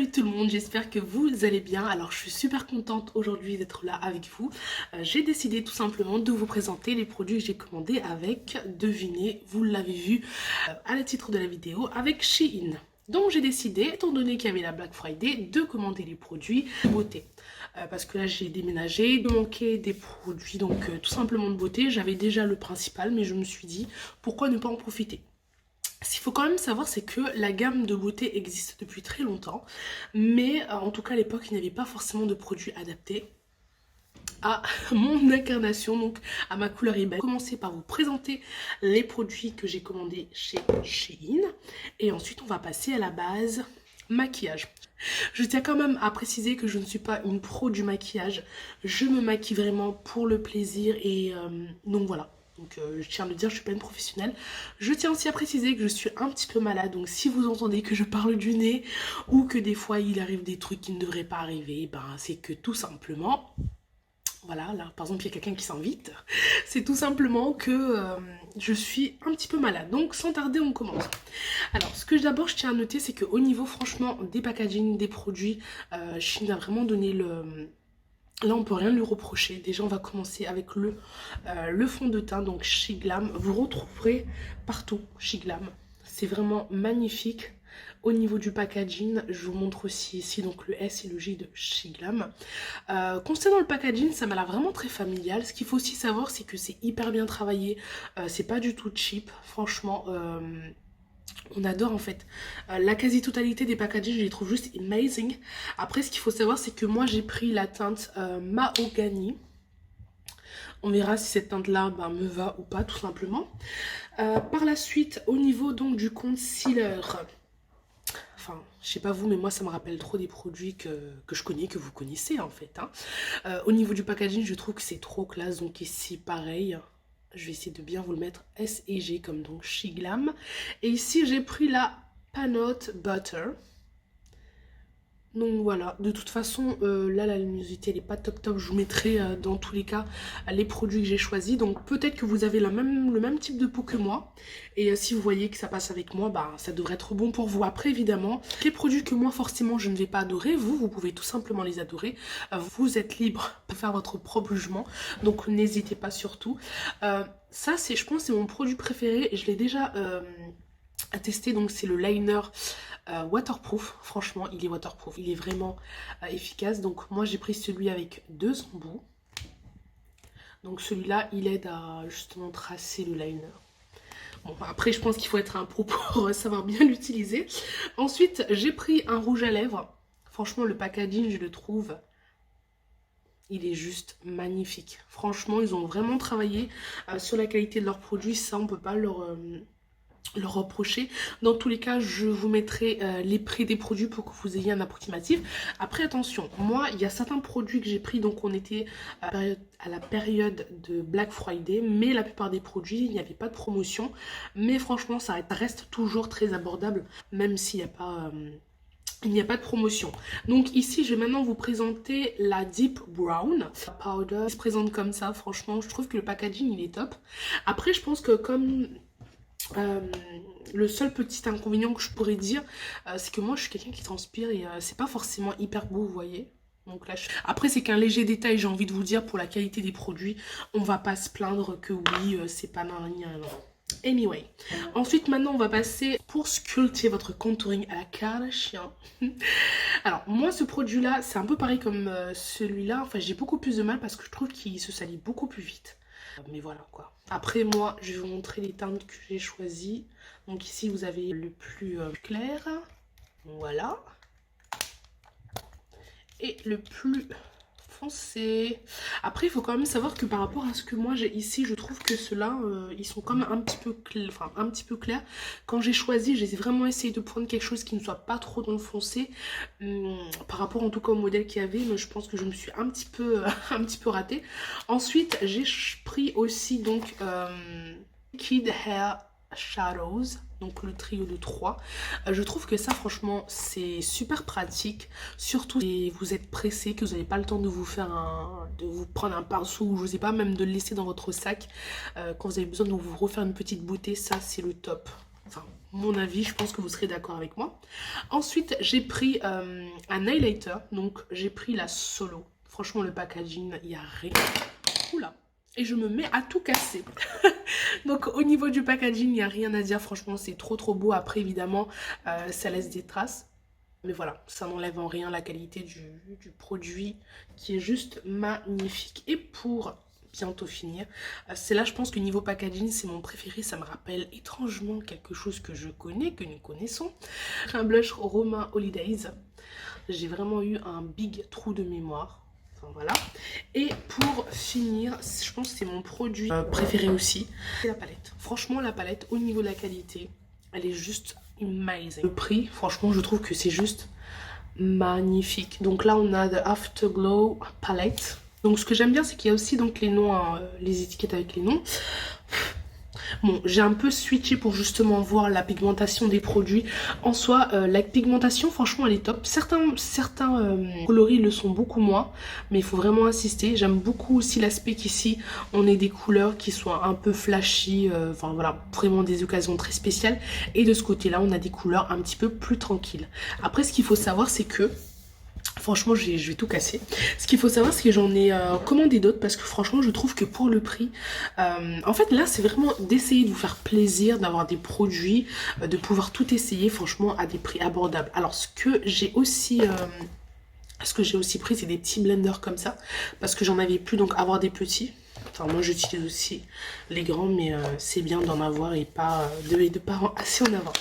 Salut tout le monde, j'espère que vous allez bien. Alors je suis super contente aujourd'hui d'être là avec vous. J'ai décidé tout simplement de vous présenter les produits que j'ai commandés avec, devinez, vous l'avez vu à la titre de la vidéo, avec Shein. Donc j'ai décidé, étant donné qu'il y avait la Black Friday, de commander les produits beauté. Parce que là j'ai déménagé, il me manquait des produits donc tout simplement de beauté. J'avais déjà le principal mais je me suis dit pourquoi ne pas en profiter. Ce qu'il faut quand même savoir, c'est que la gamme de beauté existe depuis très longtemps, mais en tout cas à l'époque, il n'y avait pas forcément de produits adaptés à mon incarnation, donc à ma couleur ébène. Je vais commencer par vous présenter les produits que j'ai commandés chez Shein, et ensuite on va passer à la base maquillage. Je tiens quand même à préciser que je ne suis pas une pro du maquillage, je me maquille vraiment pour le plaisir et donc voilà. Donc je tiens à le dire, je suis pas une professionnelle. Je tiens aussi à préciser que je suis un petit peu malade, donc si vous entendez que je parle du nez ou que des fois il arrive des trucs qui ne devraient pas arriver, ben c'est que tout simplement, voilà, là par exemple il y a quelqu'un qui s'invite, c'est tout simplement que je suis un petit peu malade. Donc sans tarder on commence. Alors ce que d'abord je tiens à noter, c'est qu'au niveau franchement des packaging, des produits, Shein a vraiment donné le... Là, on peut rien lui reprocher. Déjà, on va commencer avec le fond de teint, donc Shiglam. Vous retrouverez partout Shiglam. C'est vraiment magnifique. Au niveau du packaging, je vous montre aussi ici donc le S et le J de Shiglam. Concernant le packaging, ça m'a l'air vraiment très familial. Ce qu'il faut aussi savoir, c'est que c'est hyper bien travaillé. C'est pas du tout cheap. Franchement, on adore en fait. La quasi-totalité des packaging, je les trouve juste amazing. Après, ce qu'il faut savoir, c'est que moi, j'ai pris la teinte Mahogany. On verra si cette teinte-là me va ou pas, tout simplement. Par la suite, au niveau donc du concealer, enfin, je sais pas vous, mais moi, ça me rappelle trop des produits que je connais, que vous connaissez en fait. Hein. Au niveau du packaging, je trouve que c'est trop classe. Donc ici, pareil. Je vais essayer de bien vous le mettre S et G comme donc Shiglam. Et ici j'ai pris la Panote Butter. Donc voilà, de toute façon là la luminosité elle est pas top top. Je vous mettrai dans tous les cas les produits que j'ai choisis. Donc peut-être que vous avez le même type de peau que moi. Et si vous voyez que ça passe avec moi, bah ça devrait être bon pour vous. Après évidemment, les produits que moi forcément je ne vais pas adorer, vous pouvez tout simplement les adorer. Vous êtes libre de faire votre propre jugement. Donc n'hésitez pas surtout. Ça c'est, je pense, c'est mon produit préféré. Et je l'ai déjà testé. Donc c'est le liner waterproof. Franchement il est waterproof, il est vraiment efficace. Donc moi j'ai pris celui avec 2 embouts. Donc celui-là il aide à justement tracer le liner. Bon, après je pense qu'il faut être un pro pour savoir bien l'utiliser. Ensuite j'ai pris un rouge à lèvres. Franchement le packaging je le trouve, il est juste magnifique. Franchement ils ont vraiment travaillé sur la qualité de leurs produits. Ça on peut pas leur reprocher. Dans tous les cas, je vous mettrai les prix des produits pour que vous ayez un approximatif. Après, attention, moi, il y a certains produits que j'ai pris, donc on était à la période de Black Friday, mais la plupart des produits, il n'y avait pas de promotion. Mais franchement, ça reste toujours très abordable, même s'il n'y a pas... il n'y a pas de promotion. Donc ici, je vais maintenant vous présenter la Deep Brown Powder. Elle se présente comme ça, franchement, je trouve que le packaging, il est top. Après, je pense que comme... le seul petit inconvénient que je pourrais dire, c'est que moi je suis quelqu'un qui transpire et c'est pas forcément hyper beau, vous voyez. Donc là, après c'est qu'un léger détail, j'ai envie de vous dire, pour la qualité des produits, on va pas se plaindre que oui, c'est pas nan, nan, nan. Anyway, ensuite maintenant on va passer pour sculpter votre contouring à la Kardashian. Alors moi ce produit là, c'est un peu pareil comme celui-là, enfin j'ai beaucoup plus de mal parce que je trouve qu'il se salit beaucoup plus vite. Mais voilà quoi. Après moi je vais vous montrer les teintes que j'ai choisies. Donc ici vous avez le plus clair. Voilà. Et le plus foncé. Après il faut quand même savoir que par rapport à ce que moi j'ai ici, je trouve que ceux-là ils sont quand même un petit peu clairs. Quand j'ai choisi, j'ai vraiment essayé de prendre quelque chose qui ne soit pas trop dans le foncé. Par rapport en tout cas au modèle qu'il y avait, mais je pense que je me suis un petit peu ratée. Ensuite j'ai pris aussi donc Kid Hair Shadows, donc le trio de 3. Je trouve que ça franchement c'est super pratique, surtout si vous êtes pressé, que vous n'avez pas le temps de vous faire de vous prendre un pinceau ou je sais pas, même de le laisser dans votre sac quand vous avez besoin de vous refaire une petite beauté. Ça c'est le top. Enfin, mon avis, je pense que vous serez d'accord avec moi. Ensuite, j'ai pris un highlighter. Donc, j'ai pris la Solo. Franchement, le packaging, il n'y a rien. Oula. Et je me mets à tout casser. Donc, au niveau du packaging, il n'y a rien à dire. Franchement, c'est trop, trop beau. Après, évidemment, ça laisse des traces. Mais voilà, ça n'enlève en rien la qualité du produit qui est juste magnifique. Et pour bientôt finir, c'est là je pense que niveau packaging c'est mon préféré. Ça me rappelle étrangement quelque chose que je connais, que nous connaissons. Un blush Romain Holidays. J'ai vraiment eu un big trou de mémoire. Enfin voilà. Et pour finir, je pense que c'est mon produit préféré aussi. C'est la palette. Franchement la palette au niveau de la qualité, elle est juste amazing. Le prix, franchement je trouve que c'est juste magnifique. Donc là on a The Afterglow Palette. Donc ce que j'aime bien c'est qu'il y a aussi donc les noms, hein, les étiquettes avec les noms. Bon, j'ai un peu switché pour justement voir la pigmentation des produits. En soi, la pigmentation, franchement, elle est top. Certains coloris le sont beaucoup moins, mais il faut vraiment insister. J'aime beaucoup aussi l'aspect qu'ici, on ait des couleurs qui soient un peu flashy. Enfin voilà, vraiment des occasions très spéciales. Et de ce côté-là, on a des couleurs un petit peu plus tranquilles. Après, ce qu'il faut savoir, c'est que franchement, je vais tout casser. Ce qu'il faut savoir, c'est que j'en ai commandé d'autres parce que franchement, je trouve que pour le prix, en fait, là, c'est vraiment d'essayer de vous faire plaisir, d'avoir des produits, de pouvoir tout essayer, franchement, à des prix abordables. Alors, ce que j'ai aussi pris, c'est des petits blenders comme ça parce que j'en avais plus, donc avoir des petits. Enfin, moi j'utilise aussi les grands, mais c'est bien d'en avoir et pas de pas assez en avoir.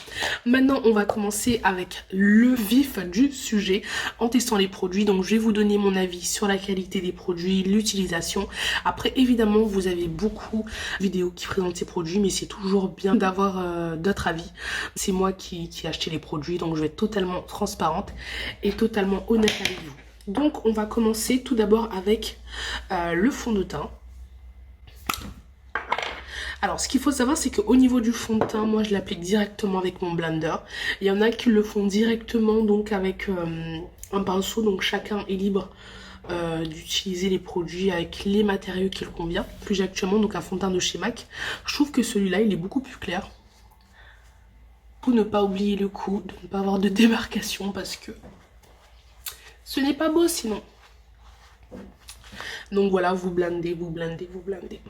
Maintenant, on va commencer avec le vif du sujet en testant les produits. Donc, je vais vous donner mon avis sur la qualité des produits, l'utilisation. Après, évidemment, vous avez beaucoup de vidéos qui présentent ces produits, mais c'est toujours bien d'avoir d'autres avis. C'est moi qui ai acheté les produits, donc je vais être totalement transparente et totalement honnête avec vous. Donc, on va commencer tout d'abord avec le fond de teint. Alors, ce qu'il faut savoir, c'est qu'au niveau du fond de teint, moi, je l'applique directement avec mon blender. Il y en a qui le font directement, donc, avec un pinceau. Donc, chacun est libre d'utiliser les produits avec les matériaux qui le convient. Plus j'ai actuellement, donc, un fond de teint de chez MAC. Je trouve que celui-là, il est beaucoup plus clair. Pour ne pas oublier le coup, de ne pas avoir de démarcation, parce que ce n'est pas beau sinon. Donc, voilà, vous blendez, vous blendez, vous blendez.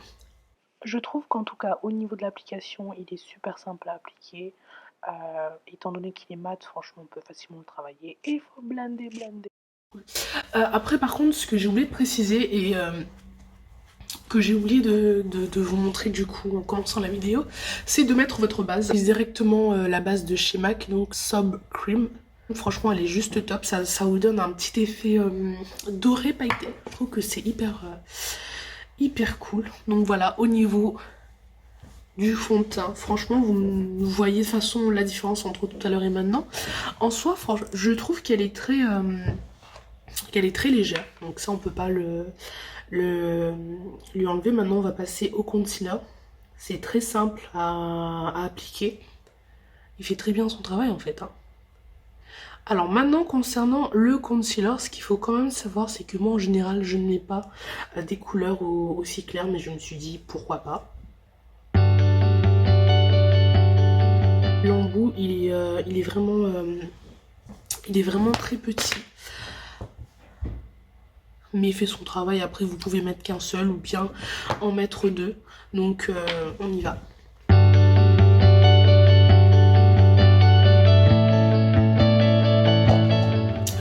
Je trouve qu'en tout cas, au niveau de l'application, il est super simple à appliquer. Étant donné qu'il est mat, franchement, on peut facilement le travailler. Et il faut blender, blender. Après, par contre, ce que j'ai oublié de préciser et que j'ai oublié de vous montrer du coup en commençant la vidéo, c'est de mettre votre base. C'est directement la base de chez MAC, donc Sob Cream. Franchement, elle est juste top. Ça vous donne un petit effet doré pailleté. Je trouve que c'est hyper cool. Donc voilà, au niveau du fond de teint, franchement vous voyez de toute façon la différence entre tout à l'heure et maintenant. En soi, franchement, je trouve qu'elle est très légère, donc ça on peut pas lui enlever. Maintenant on va passer au concealer. C'est très simple à appliquer, il fait très bien son travail en fait, hein. Alors maintenant, concernant le concealer, ce qu'il faut quand même savoir, c'est que moi en général je ne mets pas des couleurs aussi claires, mais je me suis dit pourquoi pas. L'embout il est vraiment très petit, mais il fait son travail. Après vous pouvez mettre qu'un seul ou bien en mettre deux, donc on y va.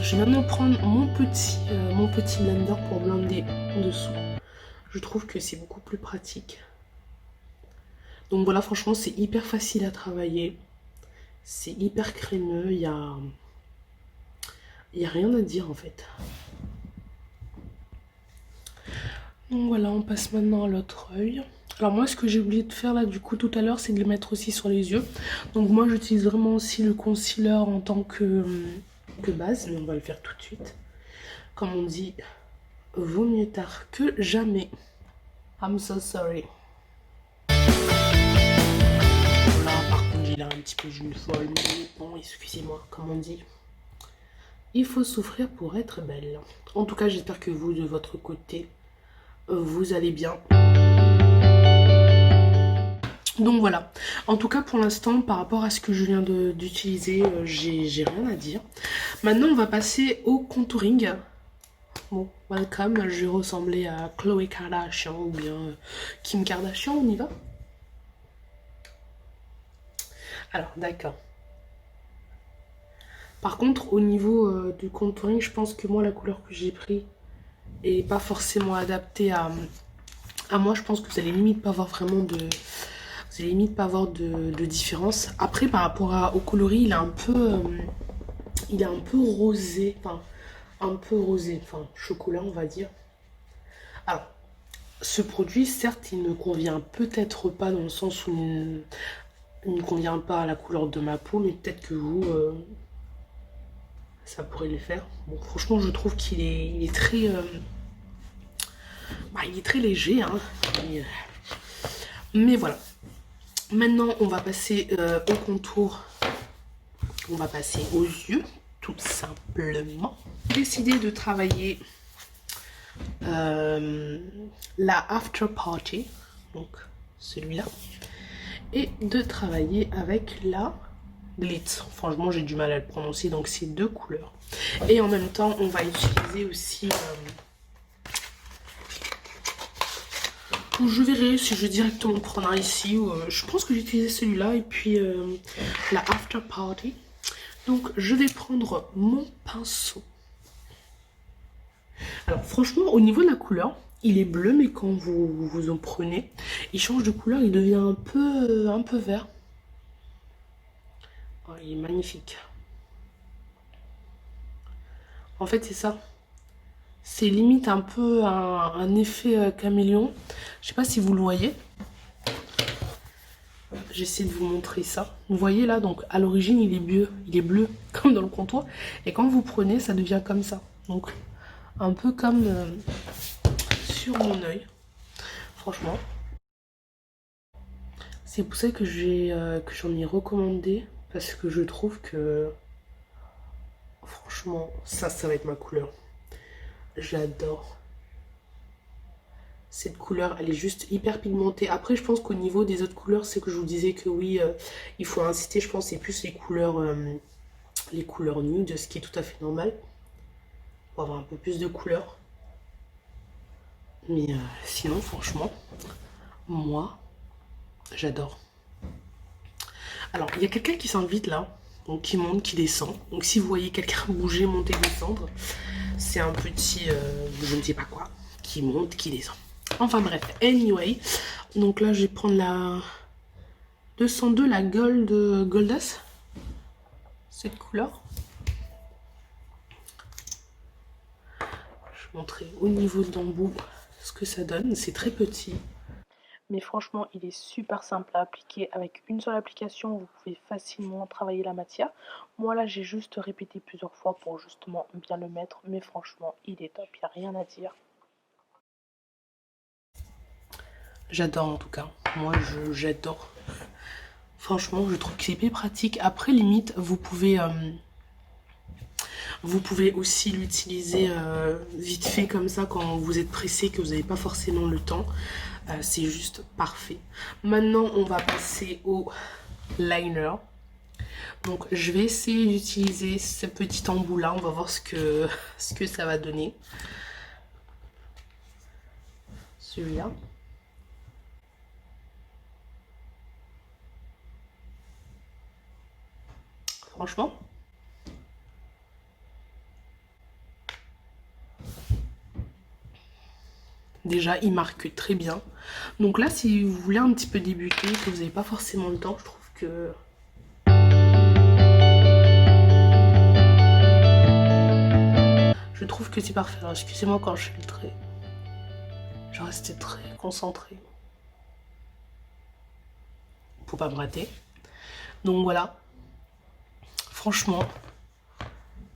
Je vais maintenant prendre mon petit blender pour blender en dessous. Je trouve que c'est beaucoup plus pratique. Donc voilà, franchement c'est hyper facile à travailler. C'est hyper crémeux, il y a rien à dire en fait. Donc voilà, on passe maintenant à l'autre œil. Alors moi, ce que j'ai oublié de faire là du coup tout à l'heure, c'est de le mettre aussi sur les yeux. Donc moi j'utilise vraiment aussi le concealer en tant que base, mais on va le faire tout de suite. Comme on dit, vaut mieux tard que jamais. I'm so sorry. Là par contre j'ai là un petit peu une folle, mais bon, excusez-moi, comme on dit. Il faut souffrir pour être belle. En tout cas, j'espère que vous, de votre côté, vous allez bien. Donc voilà, en tout cas pour l'instant par rapport à ce que je viens d'utiliser, j'ai rien à dire. Maintenant on va passer au contouring. Bon, welcome, je vais ressembler à Khloé Kardashian ou bien Kim Kardashian, on y va? Alors d'accord. Par contre au niveau du contouring, je pense que moi la couleur que j'ai pris est pas forcément adaptée à moi. Je pense que vous allez limite pas voir vraiment de... Vous allez limite pas voir de différence. Après par rapport au coloris, il est un peu rosé, enfin un peu rosé, enfin chocolat on va dire. Alors, ce produit, certes, il ne convient peut-être pas dans le sens où il ne convient pas à la couleur de ma peau, mais peut-être que vous, ça pourrait le faire. Bon, franchement, je trouve il est très, il est très léger, hein. Mais voilà. Maintenant, on va passer au contour. On va passer aux yeux, tout simplement. J'ai décidé de travailler la After Party, donc celui-là, et de travailler avec la Glitz. Franchement, j'ai du mal à le prononcer, donc c'est deux couleurs. Et en même temps, on va utiliser aussi... je verrai si je vais directement prendre un ici. Ou, je pense que j'ai utilisé celui-là et puis la After Party. Donc, je vais prendre mon pinceau. Alors, franchement, au niveau de la couleur, il est bleu, mais quand vous en prenez, il change de couleur, il devient un peu vert. Oh, il est magnifique. En fait, c'est ça. C'est limite un peu un effet caméléon. Je sais pas si vous le voyez. J'essaie de vous montrer ça. Vous voyez là, donc à l'origine, il est bleu comme dans le contour. Et quand vous prenez, ça devient comme ça. Donc, un peu comme sur mon œil. Franchement. C'est pour ça que j'en ai recommandé. Parce que je trouve que... Franchement, ça va être ma couleur. J'adore. Cette couleur, elle est juste hyper pigmentée. Après, je pense qu'au niveau des autres couleurs, c'est que je vous disais que oui, il faut inciter, je pense, c'est plus les couleurs nudes, ce qui est tout à fait normal. Pour avoir un peu plus de couleurs. Mais sinon, franchement, moi, j'adore. Alors, il y a quelqu'un qui s'invite là, donc qui monte, qui descend. Donc, si vous voyez quelqu'un bouger, monter, descendre, c'est un petit, je ne sais pas quoi, qui monte, qui descend. Enfin bref, anyway. Donc là, je vais prendre la 202, la Goldas. Cette couleur. Je vais montrer au niveau de l'embout ce que ça donne. C'est très petit. Mais franchement, il est super simple à appliquer. Avec une seule application, vous pouvez facilement travailler la matière. Moi là, j'ai juste répété plusieurs fois pour justement bien le mettre. Mais franchement, il est top, il n'y a rien à dire. J'adore en tout cas. Moi, j'adore. Franchement, je trouve que c'est hyper pratique. Après, limite, vous pouvez aussi l'utiliser vite fait comme ça quand vous êtes pressé, que vous n'avez pas forcément le temps. C'est juste parfait. Maintenant, on va passer au liner. Donc, je vais essayer d'utiliser ce petit embout là. On va voir ce que ça va donner. Celui-là. Franchement. Déjà, il marque très bien. Donc là, si vous voulez un petit peu débuter, que vous n'avez pas forcément le temps, je trouve que... Je trouve que c'est parfait. Alors, excusez-moi quand je fais le trait. Je reste très concentrée. Faut pas me rater. Donc voilà. Franchement,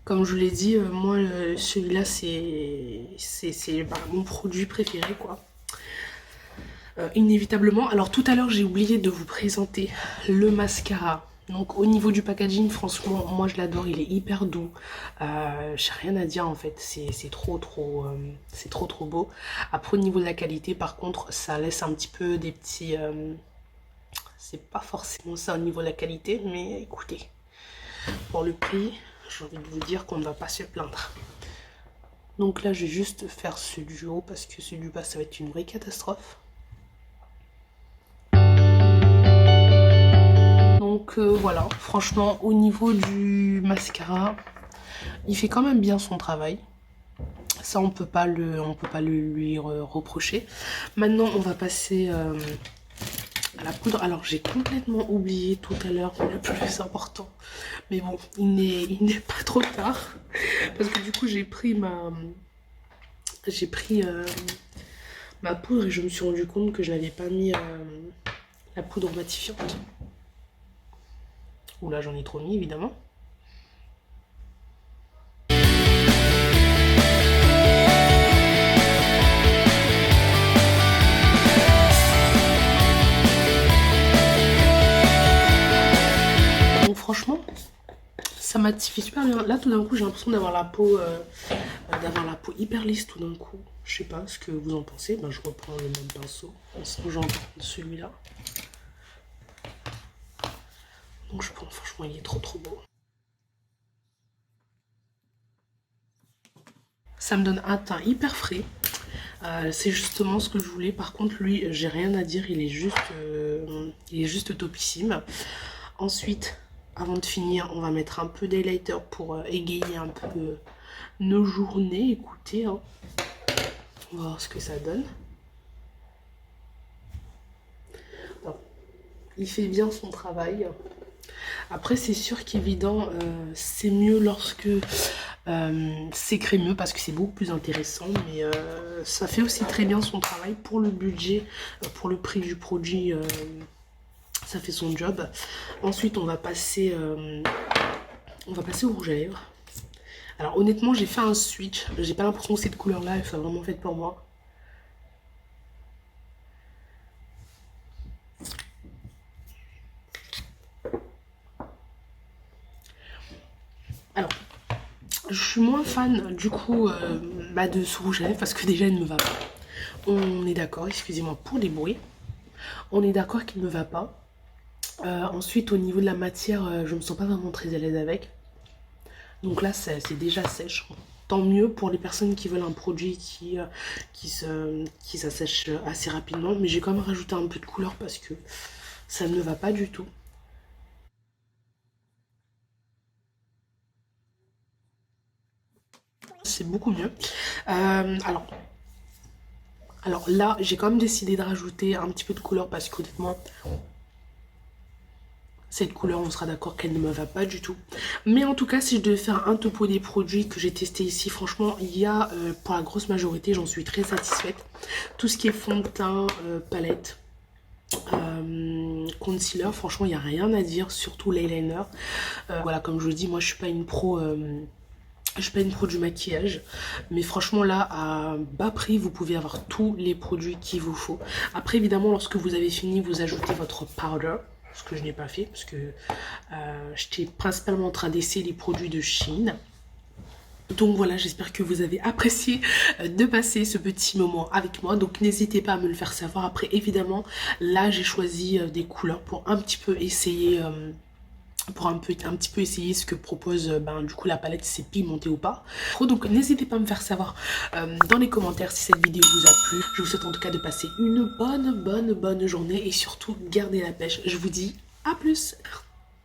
comme je vous l'ai dit, moi, celui-là, c'est mon produit préféré, quoi. Inévitablement. Alors tout à l'heure, j'ai oublié de vous présenter le mascara. Donc au niveau du packaging, franchement, moi je l'adore, il est hyper doux. J'ai rien à dire en fait, c'est trop beau. Après au niveau de la qualité, par contre, ça laisse un petit peu des petits c'est pas forcément ça au niveau de la qualité, mais écoutez, pour le prix, j'ai envie de vous dire qu'on ne va pas se plaindre. Donc là, je vais juste faire ceux du haut parce que ceux du bas, ça va être une vraie catastrophe. Donc voilà, franchement, au niveau du mascara, il fait quand même bien son travail. Ça, on peut pas lui reprocher. Maintenant, on va passer à la poudre. Alors, j'ai complètement oublié tout à l'heure le plus important. Mais bon, il n'est pas trop tard. Parce que du coup, j'ai pris ma poudre et je me suis rendu compte que je n'avais pas mis la poudre matifiante. Oula, j'en ai trop mis, évidemment. Donc franchement, ça matifie super bien. Là, tout d'un coup, j'ai l'impression d'avoir la peau hyper lisse tout d'un coup. Je sais pas ce que vous en pensez. Ben, je reprends le même pinceau en songeant celui-là. Donc je pense franchement il est trop beau. Ça me donne un teint hyper frais. C'est justement ce que je voulais. Par contre lui, j'ai rien à dire, il est juste topissime. Ensuite, avant de finir, on va mettre un peu d'highlighter pour égayer un peu nos journées. Écoutez, hein. On va voir ce que ça donne. Bon. Il fait bien son travail. Après, c'est sûr qu'évidemment, c'est mieux lorsque c'est crémeux parce que c'est beaucoup plus intéressant. Mais ça fait aussi très bien son travail pour le budget, pour le prix du produit. Ça fait son job. Ensuite, on va passer au rouge à lèvres. Alors honnêtement, j'ai fait un switch. J'ai pas l'impression que cette couleur-là, elle soit vraiment faite pour moi. Alors, je suis moins fan du coup de ce rouge à lèvres parce que déjà il ne me va pas. On est d'accord, excusez-moi pour les bruits. On est d'accord qu'il ne me va pas. Ensuite, au niveau de la matière, je me sens pas vraiment très à l'aise avec. Donc là, c'est déjà sèche. Tant mieux pour les personnes qui veulent un produit qui s'assèche assez rapidement. Mais j'ai quand même rajouté un peu de couleur parce que ça ne va pas du tout. C'est beaucoup mieux. Alors là, j'ai quand même décidé de rajouter un petit peu de couleur parce qu'honnêtement, cette couleur, on sera d'accord qu'elle ne me va pas du tout. Mais en tout cas, si je devais faire un topo des produits que j'ai testé ici, franchement, il y a, pour la grosse majorité, j'en suis très satisfaite. Tout ce qui est fond de teint, palette, concealer, franchement, il n'y a rien à dire, surtout l'eyeliner. Voilà, comme je vous dis, moi, je suis pas une pro... je suis pas une pro du maquillage, mais franchement là, à bas prix, vous pouvez avoir tous les produits qu'il vous faut. Après, évidemment, lorsque vous avez fini, vous ajoutez votre powder, ce que je n'ai pas fait, parce que j'étais principalement en train d'essayer les produits de Shein. Donc voilà, j'espère que vous avez apprécié de passer ce petit moment avec moi. Donc n'hésitez pas à me le faire savoir. Après, évidemment, là, j'ai choisi des couleurs pour un petit peu essayer... pour un petit peu essayer ce que propose du coup la palette, si c'est pigmenté ou pas. Donc n'hésitez pas à me faire savoir dans les commentaires si cette vidéo vous a plu. Je vous souhaite en tout cas de passer une bonne journée et surtout gardez la pêche. Je vous dis à plus.